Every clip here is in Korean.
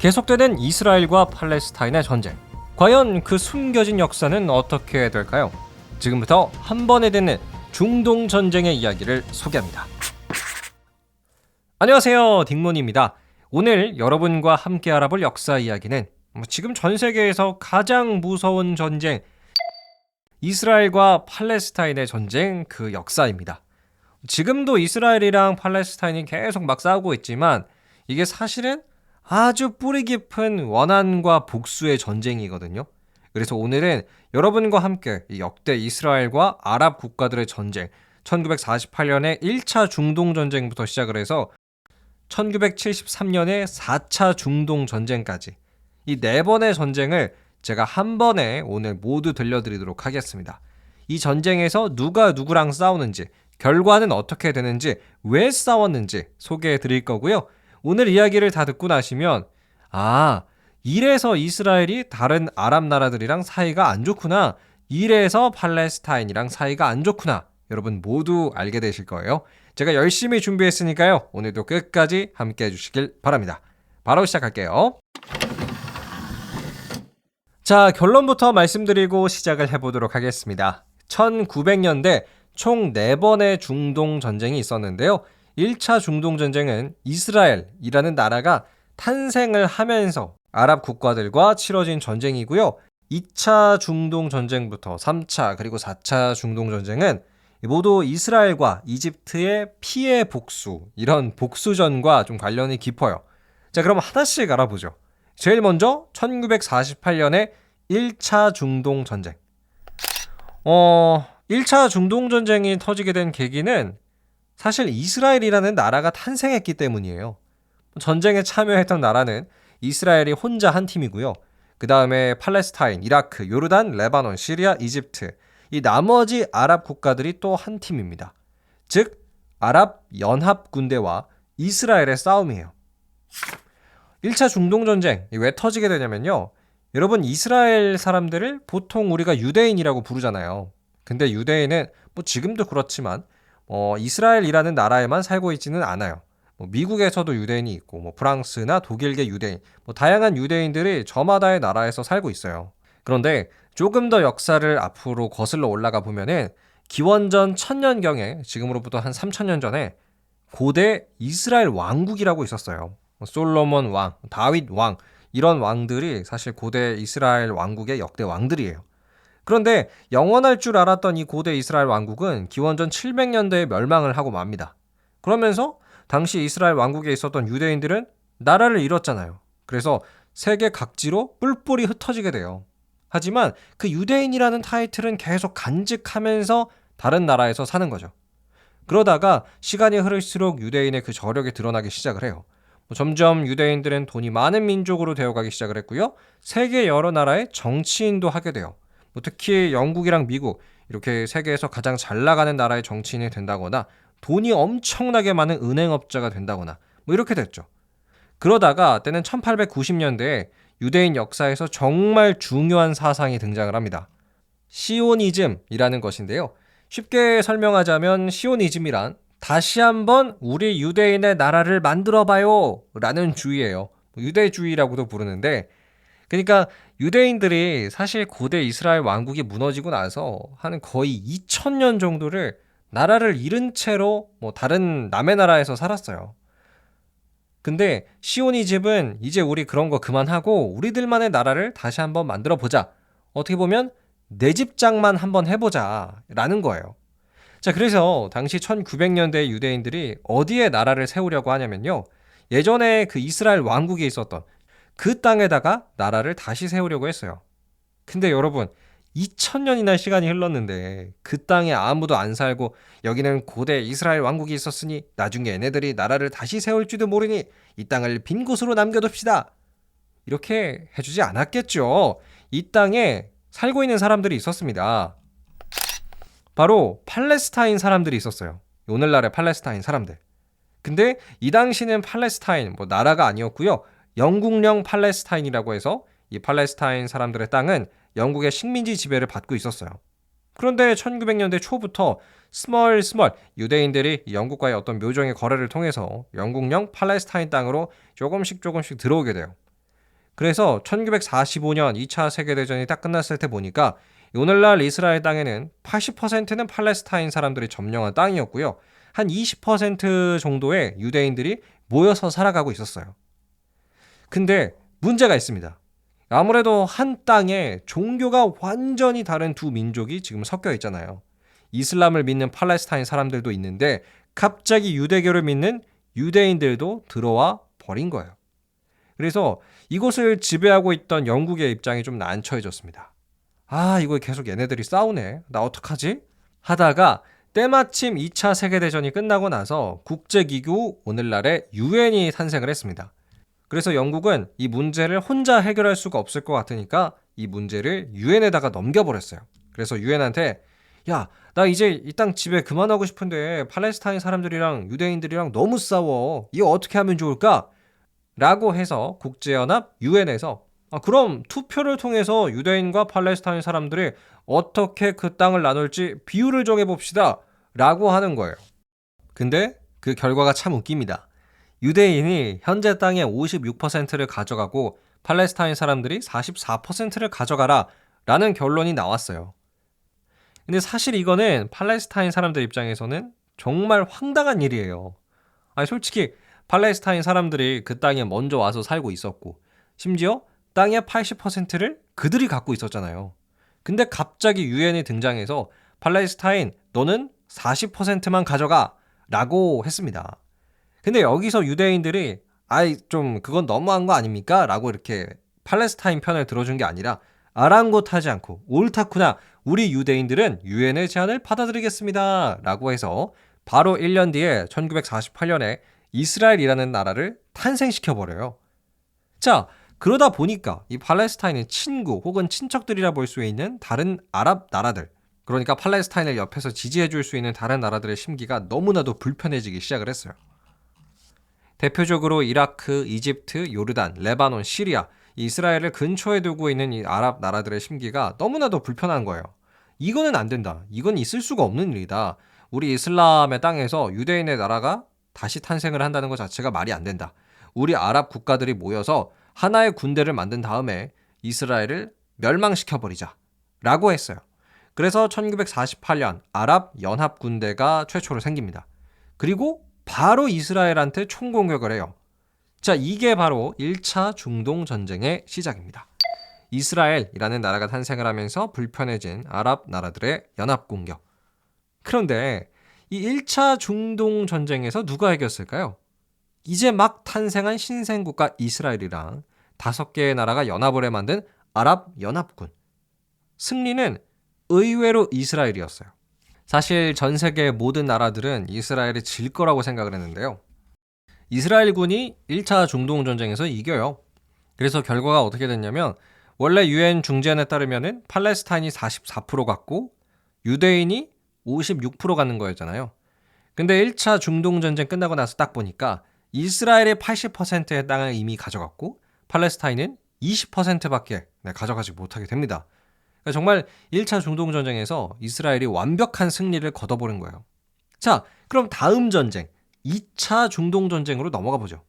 계속되는 이스라엘과 팔레스타인의 전쟁. 과연 그 숨겨진 역사는 어떻게 될까요? 지금부터 한 번에 듣는 중동 전쟁의 이야기를 소개합니다. 안녕하세요, 딩몬입니다. 오늘 여러분과 함께 알아볼 역사 이야기는 지금 전 세계에서 가장 무서운 전쟁, 이스라엘과 팔레스타인의 전쟁 그 역사입니다. 지금도 이스라엘이랑 팔레스타인이 계속 막 싸우고 있지만 이게 사실은 아주 뿌리 깊은 원한과 복수의 전쟁이거든요. 그래서 오늘은 여러분과 함께 이 역대 이스라엘과 아랍 국가들의 전쟁, 1948년에 1차 중동 전쟁부터 시작을 해서 1973년에 4차 중동 전쟁까지 이 4번의 전쟁을 제가 한 번에 오늘 모두 들려드리도록 하겠습니다. 이 전쟁에서 누가 누구랑 싸우는지, 결과는 어떻게 되는지, 왜 싸웠는지 소개해 드릴 거고요. 오늘 이야기를 다 듣고 나시면 이래서 이스라엘이 다른 아랍 나라들이랑 사이가 안 좋구나, 이래서 팔레스타인이랑 사이가 안 좋구나, 여러분 모두 알게 되실 거예요. 제가 열심히 준비했으니까요. 오늘도 끝까지 함께 해주시길 바랍니다. 바로 시작할게요. 자, 결론부터 말씀드리고 시작을 해보도록 하겠습니다. 1900년대 총 4번의 중동 전쟁이 있었는데요. 1차 중동 전쟁은 이스라엘이라는 나라가 탄생을 하면서 아랍 국가들과 치러진 전쟁이고요. 2차 중동 전쟁부터 3차 그리고 4차 중동 전쟁은 모두 이스라엘과 이집트의 피해 복수, 이런 복수전과 좀 관련이 깊어요. 자, 그럼 하나씩 알아보죠. 제일 먼저 1948년에 1차 중동 전쟁. 1차 중동 전쟁이 터지게 된 계기는 사실 이스라엘이라는 나라가 탄생했기 때문이에요. 전쟁에 참여했던 나라는 이스라엘이 혼자 한 팀이고요. 그 다음에 팔레스타인, 이라크, 요르단, 레바논, 시리아, 이집트, 이 나머지 아랍 국가들이 또 한 팀입니다. 즉, 아랍 연합 군대와 이스라엘의 싸움이에요. 1차 중동 전쟁 왜 터지게 되냐면요. 여러분, 이스라엘 사람들을 보통 우리가 유대인이라고 부르잖아요. 근데 유대인은 지금도 그렇지만 이스라엘이라는 나라에만 살고 있지는 않아요. 미국에서도 유대인이 있고 프랑스나 독일계 유대인, 다양한 유대인들이 저마다의 나라에서 살고 있어요. 그런데 조금 더 역사를 앞으로 거슬러 올라가 보면은 기원전 1000년경에, 지금으로부터 한 3000년 전에 고대 이스라엘 왕국이라고 있었어요. 솔로몬 왕, 다윗 왕, 이런 왕들이 사실 고대 이스라엘 왕국의 역대 왕들이에요. 그런데 영원할 줄 알았던 이 고대 이스라엘 왕국은 기원전 700년대에 멸망을 하고 맙니다. 그러면서 당시 이스라엘 왕국에 있었던 유대인들은 나라를 잃었잖아요. 그래서 세계 각지로 뿔뿔이 흩어지게 돼요. 하지만 그 유대인이라는 타이틀은 계속 간직하면서 다른 나라에서 사는 거죠. 그러다가 시간이 흐를수록 유대인의 그 저력이 드러나기 시작을 해요. 점점 유대인들은 돈이 많은 민족으로 되어가기 시작을 했고요. 세계 여러 나라의 정치인도 하게 돼요. 특히 영국이랑 미국, 이렇게 세계에서 가장 잘 나가는 나라의 정치인이 된다거나 돈이 엄청나게 많은 은행업자가 된다거나 이렇게 됐죠. 그러다가 때는 1890년대에 유대인 역사에서 정말 중요한 사상이 등장을 합니다. 시오니즘이라는 것인데요. 쉽게 설명하자면 시오니즘이란 다시 한번 우리 유대인의 나라를 만들어봐요 라는 주의예요. 유대주의라고도 부르는데, 그러니까 유대인들이 사실 고대 이스라엘 왕국이 무너지고 나서 한 거의 2000년 정도를 나라를 잃은 채로 다른 남의 나라에서 살았어요. 근데 시오니즘은 이제 우리 그런 거 그만하고 우리들만의 나라를 다시 한번 만들어 보자. 어떻게 보면 내 집장만 한번 해보자 라는 거예요. 자, 그래서 당시 1900년대 유대인들이 어디에 나라를 세우려고 하냐면요. 예전에 그 이스라엘 왕국에 있었던 그 땅에다가 나라를 다시 세우려고 했어요. 근데 여러분, 2000년이나 시간이 흘렀는데 그 땅에 아무도 안 살고 여기는 고대 이스라엘 왕국이 있었으니 나중에 얘네들이 나라를 다시 세울지도 모르니 이 땅을 빈 곳으로 남겨둡시다, 이렇게 해주지 않았겠죠. 이 땅에 살고 있는 사람들이 있었습니다. 바로 팔레스타인 사람들이 있었어요. 오늘날의 팔레스타인 사람들. 근데 이 당시는 팔레스타인 나라가 아니었고요. 영국령 팔레스타인이라고 해서 이 팔레스타인 사람들의 땅은 영국의 식민지 지배를 받고 있었어요. 그런데 1900년대 초부터 스멀 유대인들이 영국과의 어떤 묘정의 거래를 통해서 영국령 팔레스타인 땅으로 조금씩 들어오게 돼요. 그래서 1945년 2차 세계대전이 딱 끝났을 때 보니까 오늘날 이스라엘 땅에는 80%는 팔레스타인 사람들이 점령한 땅이었고요. 한 20% 정도의 유대인들이 모여서 살아가고 있었어요. 근데 문제가 있습니다. 아무래도 한 땅에 종교가 완전히 다른 두 민족이 지금 섞여 있잖아요. 이슬람을 믿는 팔레스타인 사람들도 있는데 갑자기 유대교를 믿는 유대인들도 들어와 버린 거예요. 그래서 이곳을 지배하고 있던 영국의 입장이 좀 난처해졌습니다. 아, 이거 계속 얘네들이 싸우네. 나 어떡하지? 하다가 때마침 2차 세계대전이 끝나고 나서 국제기구 오늘날의 유엔이 탄생을 했습니다. 그래서 영국은 이 문제를 혼자 해결할 수가 없을 것 같으니까 이 문제를 유엔에다가 넘겨버렸어요. 그래서 유엔한테 야, 나 이제 이 땅 지배 그만하고 싶은데 팔레스타인 사람들이랑 유대인들이랑 너무 싸워. 이거 어떻게 하면 좋을까? 라고 해서 국제연합 유엔에서 그럼 투표를 통해서 유대인과 팔레스타인 사람들이 어떻게 그 땅을 나눌지 비율을 정해봅시다 라고 하는 거예요. 근데 그 결과가 참 웃깁니다. 유대인이 현재 땅의 56%를 가져가고 팔레스타인 사람들이 44%를 가져가라 라는 결론이 나왔어요. 근데 사실 이거는 팔레스타인 사람들 입장에서는 정말 황당한 일이에요. 아니 솔직히 팔레스타인 사람들이 그 땅에 먼저 와서 살고 있었고 심지어 땅의 80%를 그들이 갖고 있었잖아요. 근데 갑자기 유엔이 등장해서 팔레스타인 너는 40%만 가져가 라고 했습니다. 근데 여기서 유대인들이 아이 좀 그건 너무한 거 아닙니까? 라고 이렇게 팔레스타인 편을 들어준 게 아니라 아랑곳하지 않고 옳다구나 우리 유대인들은 유엔의 제안을 받아들이겠습니다 라고 해서 바로 1년 뒤에 1948년에 이스라엘이라는 나라를 탄생시켜버려요. 자, 그러다 보니까 이 팔레스타인의 친구 혹은 친척들이라 볼 수 있는 다른 아랍 나라들, 그러니까 팔레스타인을 옆에서 지지해줄 수 있는 다른 나라들의 심기가 너무나도 불편해지기 시작을 했어요. 대표적으로 이라크, 이집트, 요르단, 레바논, 시리아, 이스라엘을 근처에 두고 있는 이 아랍 나라들의 심기가 너무나도 불편한 거예요. 이거는 안 된다. 이건 있을 수가 없는 일이다. 우리 이슬람의 땅에서 유대인의 나라가 다시 탄생을 한다는 것 자체가 말이 안 된다. 우리 아랍 국가들이 모여서 하나의 군대를 만든 다음에 이스라엘을 멸망시켜버리자 라고 했어요. 그래서 1948년 아랍 연합군대가 최초로 생깁니다. 그리고 바로 이스라엘한테 총공격을 해요. 자, 이게 바로 1차 중동전쟁의 시작입니다. 이스라엘이라는 나라가 탄생을 하면서 불편해진 아랍 나라들의 연합공격. 그런데 이 1차 중동전쟁에서 누가 이겼을까요? 이제 막 탄생한 신생국가 이스라엘이랑 5개의 나라가 연합을 해 만든 아랍 연합군. 승리는 의외로 이스라엘이었어요. 사실 전 세계의 모든 나라들은 이스라엘이 질 거라고 생각을 했는데요. 이스라엘군이 1차 중동전쟁에서 이겨요. 그래서 결과가 어떻게 됐냐면 원래 유엔 중재안에 따르면은 팔레스타인이 44% 갖고 유대인이 56% 갖는 거였잖아요. 근데 1차 중동전쟁 끝나고 나서 딱 보니까 이스라엘의 80%의 땅을 이미 가져갔고 팔레스타인은 20%밖에 가져가지 못하게 됩니다. 그러니까 정말 1차 중동전쟁에서 이스라엘이 완벽한 승리를 거둬버린 거예요. 자, 그럼 다음 전쟁 2차 중동전쟁으로 넘어가 보죠.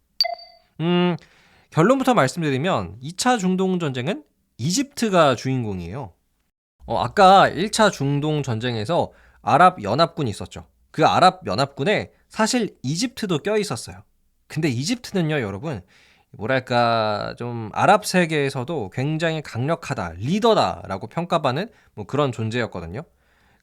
결론부터 말씀드리면 2차 중동전쟁은 이집트가 주인공이에요. 아까 1차 중동전쟁에서 아랍연합군이 있었죠. 그 아랍연합군에 사실 이집트도 껴 있었어요. 근데 이집트는요, 여러분, 뭐랄까 좀 아랍 세계에서도 굉장히 강력하다, 리더다라고 평가받는 뭐 그런 존재였거든요.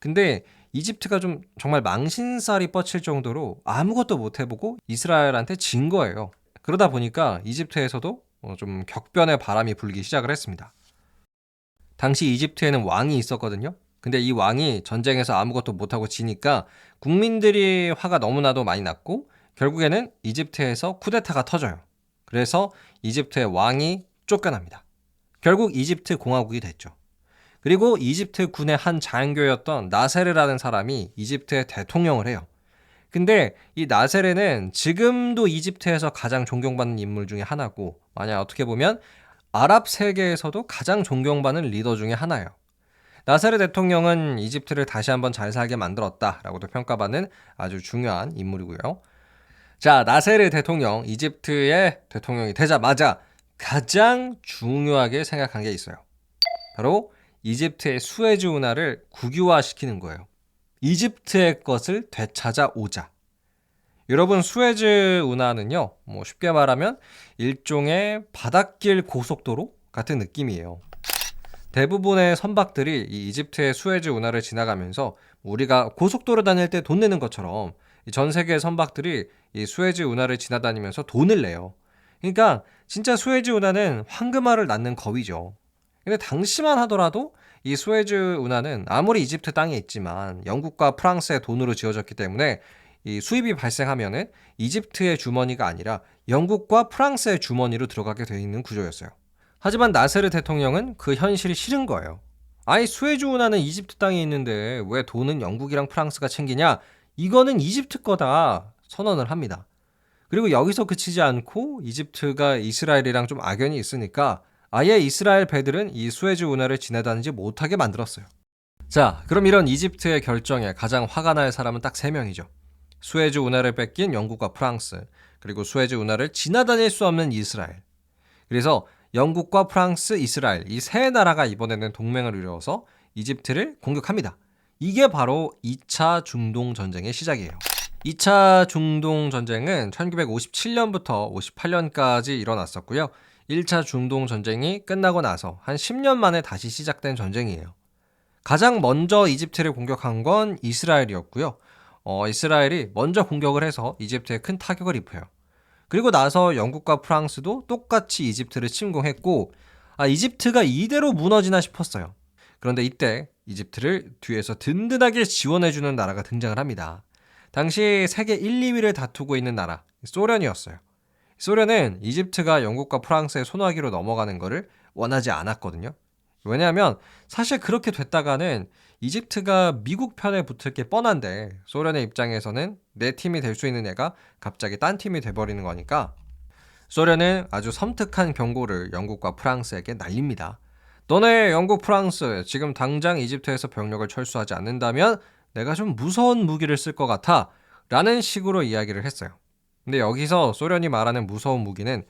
근데 이집트가 좀 정말 망신살이 뻗칠 정도로 아무것도 못 해보고 이스라엘한테 진 거예요. 그러다 보니까 이집트에서도 좀 격변의 바람이 불기 시작을 했습니다. 당시 이집트에는 왕이 있었거든요. 근데 이 왕이 전쟁에서 아무것도 못하고 지니까 국민들이 화가 너무나도 많이 났고 결국에는 이집트에서 쿠데타가 터져요. 그래서 이집트의 왕이 쫓겨납니다. 결국 이집트 공화국이 됐죠. 그리고 이집트 군의 한 장교였던 나세르라는 사람이 이집트의 대통령을 해요. 근데 이 나세르는 지금도 이집트에서 가장 존경받는 인물 중에 하나고 만약 어떻게 보면 아랍 세계에서도 가장 존경받는 리더 중에 하나예요. 나세르 대통령은 이집트를 다시 한번 잘 살게 만들었다라고도 평가받는 아주 중요한 인물이고요. 자, 나세르 대통령, 이집트의 대통령이 되자마자 가장 중요하게 생각한 게 있어요. 바로 이집트의 수에즈 운하를 국유화시키는 거예요. 이집트의 것을 되찾아오자. 여러분, 수에즈 운하는요, 쉽게 말하면 일종의 바닷길 고속도로 같은 느낌이에요. 대부분의 선박들이 이 이집트의 수에즈 운하를 지나가면서 우리가 고속도로 다닐 때 돈 내는 것처럼 전 세계의 선박들이 이 수에즈 운하를 지나다니면서 돈을 내요. 그러니까 진짜 수에즈 운하는 황금알을 낳는 거위죠. 근데 당시만 하더라도 이 수에즈 운하는 아무리 이집트 땅에 있지만 영국과 프랑스의 돈으로 지어졌기 때문에 이 수입이 발생하면은 이집트의 주머니가 아니라 영국과 프랑스의 주머니로 들어가게 돼 있는 구조였어요. 하지만 나세르 대통령은 그 현실이 싫은 거예요. 아니, 수에즈 운하는 이집트 땅에 있는데 왜 돈은 영국이랑 프랑스가 챙기냐? 이거는 이집트 거다 선언을 합니다. 그리고 여기서 그치지 않고 이집트가 이스라엘이랑 좀 악연이 있으니까 아예 이스라엘 배들은 이 수에즈 운하를 지나다니지 못하게 만들었어요. 자, 그럼 이런 이집트의 결정에 가장 화가 날 사람은 딱 3명이죠. 수에즈 운하를 뺏긴 영국과 프랑스, 그리고 수에즈 운하를 지나다닐 수 없는 이스라엘. 그래서 영국과 프랑스, 이스라엘 이 세 나라가 이번에는 동맹을 이루어서 이집트를 공격합니다. 이게 바로 2차 중동 전쟁의 시작이에요. 2차 중동 전쟁은 1957년부터 58년까지 일어났었고요. 1차 중동 전쟁이 끝나고 나서 한 10년 만에 다시 시작된 전쟁이에요. 가장 먼저 이집트를 공격한 건 이스라엘이었고요. 이스라엘이 먼저 공격을 해서 이집트에 큰 타격을 입혀요. 그리고 나서 영국과 프랑스도 똑같이 이집트를 침공했고, 이집트가 이대로 무너지나 싶었어요. 그런데 이때 이집트를 뒤에서 든든하게 지원해주는 나라가 등장을 합니다. 당시 세계 1, 2위를 다투고 있는 나라, 소련이었어요. 소련은 이집트가 영국과 프랑스의 손아귀로 넘어가는 것을 원하지 않았거든요. 왜냐하면 사실 그렇게 됐다가는 이집트가 미국 편에 붙을 게 뻔한데 소련의 입장에서는 내 팀이 될 수 있는 애가 갑자기 딴 팀이 돼버리는 거니까 소련은 아주 섬뜩한 경고를 영국과 프랑스에게 날립니다. 너네 영국, 프랑스 지금 당장 이집트에서 병력을 철수하지 않는다면 내가 좀 무서운 무기를 쓸 것 같아 라는 식으로 이야기를 했어요. 근데 여기서 소련이 말하는 무서운 무기는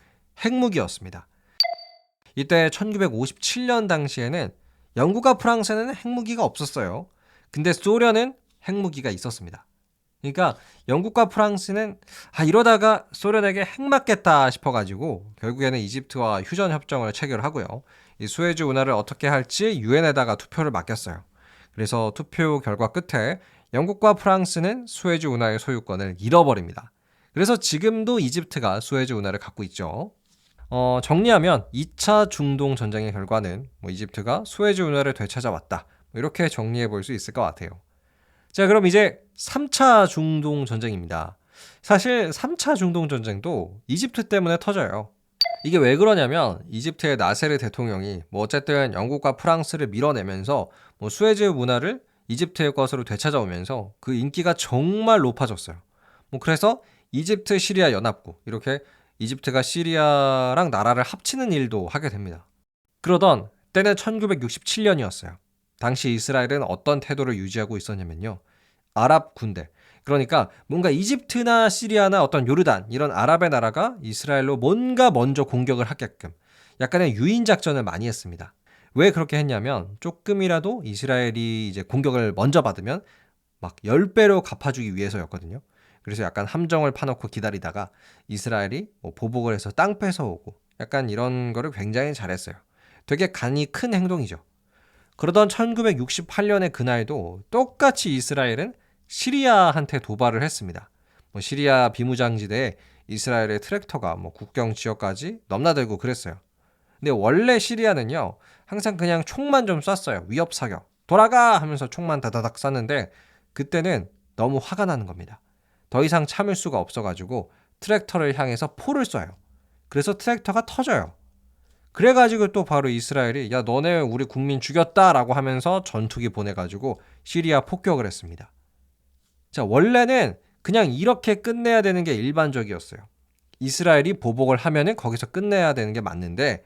핵무기였습니다. 이때 1957년 당시에는 영국과 프랑스는 핵무기가 없었어요. 근데 소련은 핵무기가 있었습니다. 그러니까 영국과 프랑스는 이러다가 소련에게 핵 맞겠다 싶어가지고 결국에는 이집트와 휴전 협정을 체결하고요. 이 수에즈 운하를 어떻게 할지 유엔에다가 투표를 맡겼어요. 그래서 투표 결과 끝에 영국과 프랑스는 수에즈 운하의 소유권을 잃어버립니다. 그래서 지금도 이집트가 수에즈 운하를 갖고 있죠. 정리하면 2차 중동 전쟁의 결과는 이집트가 수에즈 운하를 되찾아왔다. 이렇게 정리해 볼 수 있을 것 같아요. 자, 그럼 이제 3차 중동 전쟁입니다. 사실 3차 중동 전쟁도 이집트 때문에 터져요. 이게 왜 그러냐면 이집트의 나세르 대통령이 어쨌든 영국과 프랑스를 밀어내면서 수에즈 운하를 이집트의 것으로 되찾아오면서 그 인기가 정말 높아졌어요. 그래서 이집트 시리아 연합국 이렇게 이집트가 시리아랑 나라를 합치는 일도 하게 됩니다. 그러던 때는 1967년이었어요. 당시 이스라엘은 어떤 태도를 유지하고 있었냐면요. 아랍 군대, 그러니까 뭔가 이집트나 시리아나 어떤 요르단 이런 아랍의 나라가 이스라엘로 뭔가 먼저 공격을 하게끔 약간의 유인 작전을 많이 했습니다. 왜 그렇게 했냐면 조금이라도 이스라엘이 이제 공격을 먼저 받으면 막 10배로 갚아주기 위해서였거든요. 그래서 약간 함정을 파놓고 기다리다가 이스라엘이 보복을 해서 땅 뺏어오고 약간 이런 거를 굉장히 잘했어요. 되게 간이 큰 행동이죠. 그러던 1968년의 그날도 똑같이 이스라엘은 시리아한테 도발을 했습니다. 시리아 비무장지대에 이스라엘의 트랙터가 국경 지역까지 넘나들고 그랬어요. 근데 원래 시리아는요, 항상 그냥 총만 좀 쐈어요. 위협 사격. 돌아가! 하면서 총만 다다닥 쐈는데 그때는 너무 화가 나는 겁니다. 더 이상 참을 수가 없어가지고 트랙터를 향해서 포를 쏴요. 그래서 트랙터가 터져요. 그래가지고 또 바로 이스라엘이 야 너네 우리 국민 죽였다라고 하면서 전투기 보내가지고 시리아 폭격을 했습니다. 자, 원래는 그냥 이렇게 끝내야 되는 게 일반적이었어요. 이스라엘이 보복을 하면은 거기서 끝내야 되는 게 맞는데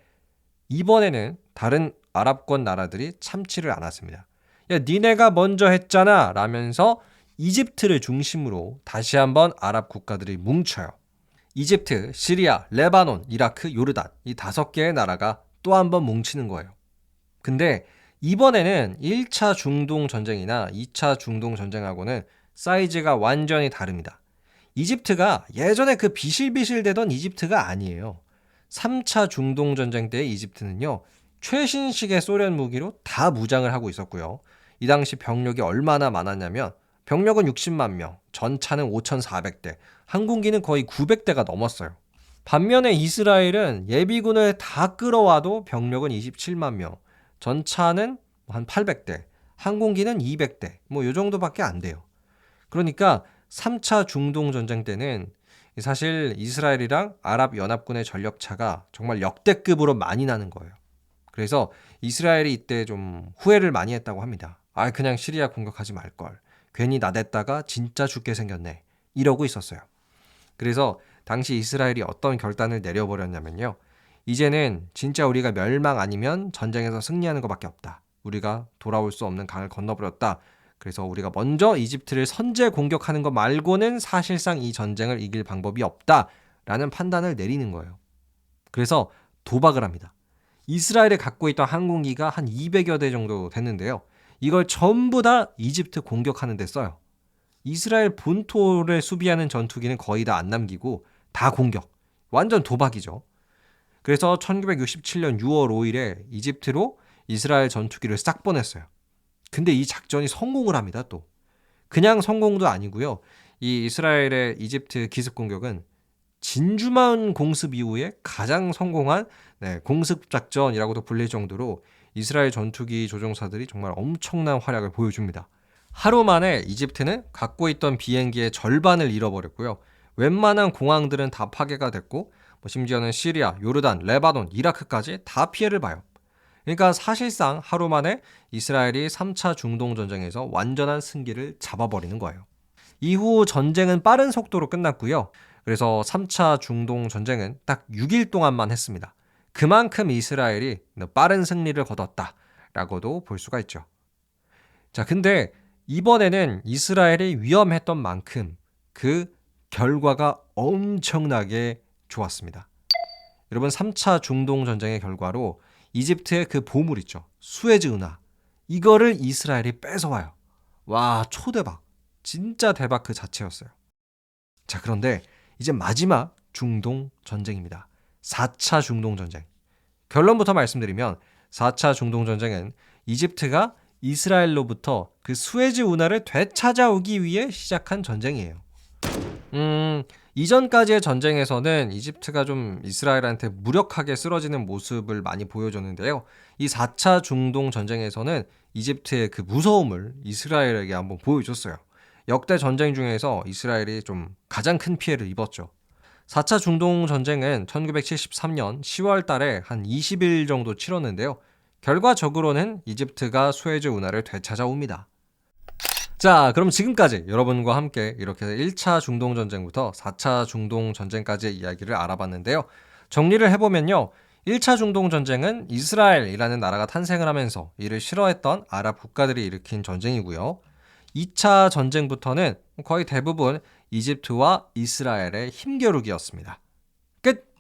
이번에는 다른 아랍권 나라들이 참지를 않았습니다. 야 니네가 먼저 했잖아 라면서 이집트를 중심으로 다시 한번 아랍 국가들이 뭉쳐요. 이집트, 시리아, 레바논, 이라크, 요르단 이 5개의 나라가 또 한 번 뭉치는 거예요. 근데 이번에는 1차 중동 전쟁이나 2차 중동 전쟁하고는 사이즈가 완전히 다릅니다. 이집트가 예전에 그 비실비실대던 이집트가 아니에요. 3차 중동 전쟁 때 이집트는요, 최신식의 소련 무기로 다 무장을 하고 있었고요. 이 당시 병력이 얼마나 많았냐면 병력은 60만 명, 전차는 5,400대, 항공기는 거의 900대가 넘었어요. 반면에 이스라엘은 예비군을 다 끌어와도 병력은 27만 명, 전차는 한 800대, 항공기는 200대, 뭐 요 정도밖에 안 돼요. 그러니까 3차 중동 전쟁 때는 사실 이스라엘이랑 아랍연합군의 전력차가 정말 역대급으로 많이 나는 거예요. 그래서 이스라엘이 이때 좀 후회를 많이 했다고 합니다. 그냥 시리아 공격하지 말걸. 괜히 나댔다가 진짜 죽게 생겼네. 이러고 있었어요. 그래서 당시 이스라엘이 어떤 결단을 내려버렸냐면요. 이제는 진짜 우리가 멸망 아니면 전쟁에서 승리하는 것밖에 없다. 우리가 돌아올 수 없는 강을 건너버렸다. 그래서 우리가 먼저 이집트를 선제 공격하는 것 말고는 사실상 이 전쟁을 이길 방법이 없다라는 판단을 내리는 거예요. 그래서 도박을 합니다. 이스라엘에 갖고 있던 항공기가 한 200여 대 정도 됐는데요. 이걸 전부 다 이집트 공격하는 데 써요. 이스라엘 본토를 수비하는 전투기는 거의 다 안 남기고 다 공격. 완전 도박이죠. 그래서 1967년 6월 5일에 이집트로 이스라엘 전투기를 싹 보냈어요. 근데 이 작전이 성공을 합니다, 또. 그냥 성공도 아니고요. 이 이스라엘의 이집트 기습 공격은 진주만 공습 이후에 가장 성공한 공습 작전이라고도 불릴 정도로 이스라엘 전투기 조종사들이 정말 엄청난 활약을 보여줍니다. 하루 만에 이집트는 갖고 있던 비행기의 절반을 잃어버렸고요. 웬만한 공항들은 다 파괴가 됐고 심지어는 시리아, 요르단, 레바논, 이라크까지 다 피해를 봐요. 그러니까 사실상 하루 만에 이스라엘이 3차 중동 전쟁에서 완전한 승기를 잡아버리는 거예요. 이후 전쟁은 빠른 속도로 끝났고요. 그래서 3차 중동 전쟁은 딱 6일 동안만 했습니다. 그만큼 이스라엘이 빠른 승리를 거뒀다라고도 볼 수가 있죠. 자, 근데 이번에는 이스라엘이 위험했던 만큼 그 결과가 엄청나게 좋았습니다. 여러분, 3차 중동 전쟁의 결과로 이집트의 그 보물 있죠. 수에즈 운하. 이거를 이스라엘이 뺏어와요. 와, 초대박. 진짜 대박 그 자체였어요. 자, 그런데 이제 마지막 중동 전쟁입니다. 4차 중동 전쟁. 결론부터 말씀드리면 4차 중동 전쟁은 이집트가 이스라엘로부터 그 수에즈 운하를 되찾아오기 위해 시작한 전쟁이에요. 이전까지의 전쟁에서는 이집트가 좀 이스라엘한테 무력하게 쓰러지는 모습을 많이 보여줬는데요. 이 4차 중동 전쟁에서는 이집트의 그 무서움을 이스라엘에게 한번 보여줬어요. 역대 전쟁 중에서 이스라엘이 좀 가장 큰 피해를 입었죠. 4차 중동 전쟁은 1973년 10월 달에 한 20일 정도 치렀는데요. 결과적으로는 이집트가 수에즈 운하를 되찾아옵니다. 자, 그럼 지금까지 여러분과 함께 이렇게 1차 중동전쟁부터 4차 중동전쟁까지의 이야기를 알아봤는데요. 정리를 해보면요. 1차 중동전쟁은 이스라엘이라는 나라가 탄생을 하면서 이를 싫어했던 아랍 국가들이 일으킨 전쟁이고요. 2차 전쟁부터는 거의 대부분 이집트와 이스라엘의 힘겨루기였습니다. 끝!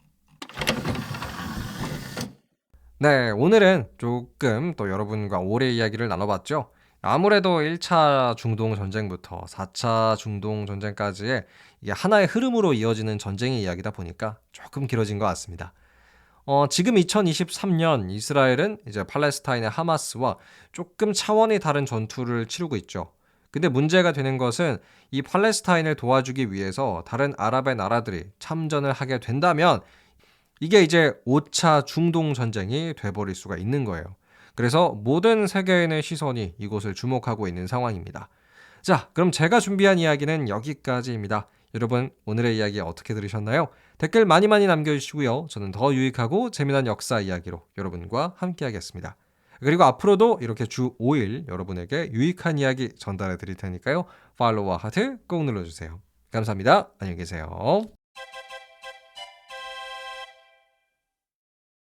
네, 오늘은 조금 또 여러분과 오래 이야기를 나눠봤죠. 아무래도 1차 중동 전쟁부터 4차 중동 전쟁까지의 이게 하나의 흐름으로 이어지는 전쟁의 이야기다 보니까 조금 길어진 것 같습니다. 지금 2023년 이스라엘은 이제 팔레스타인의 하마스와 조금 차원이 다른 전투를 치르고 있죠. 근데 문제가 되는 것은 이 팔레스타인을 도와주기 위해서 다른 아랍의 나라들이 참전을 하게 된다면 이게 이제 5차 중동 전쟁이 돼버릴 수가 있는 거예요. 그래서 모든 세계인의 시선이 이곳을 주목하고 있는 상황입니다. 자, 그럼 제가 준비한 이야기는 여기까지입니다. 여러분, 오늘의 이야기 어떻게 들으셨나요? 댓글 많이 남겨주시고요. 저는 더 유익하고 재미난 역사 이야기로 여러분과 함께 하겠습니다. 그리고 앞으로도 이렇게 주 5일 여러분에게 유익한 이야기 전달해 드릴 테니까요. 팔로우와 하트 꼭 눌러주세요. 감사합니다. 안녕히 계세요.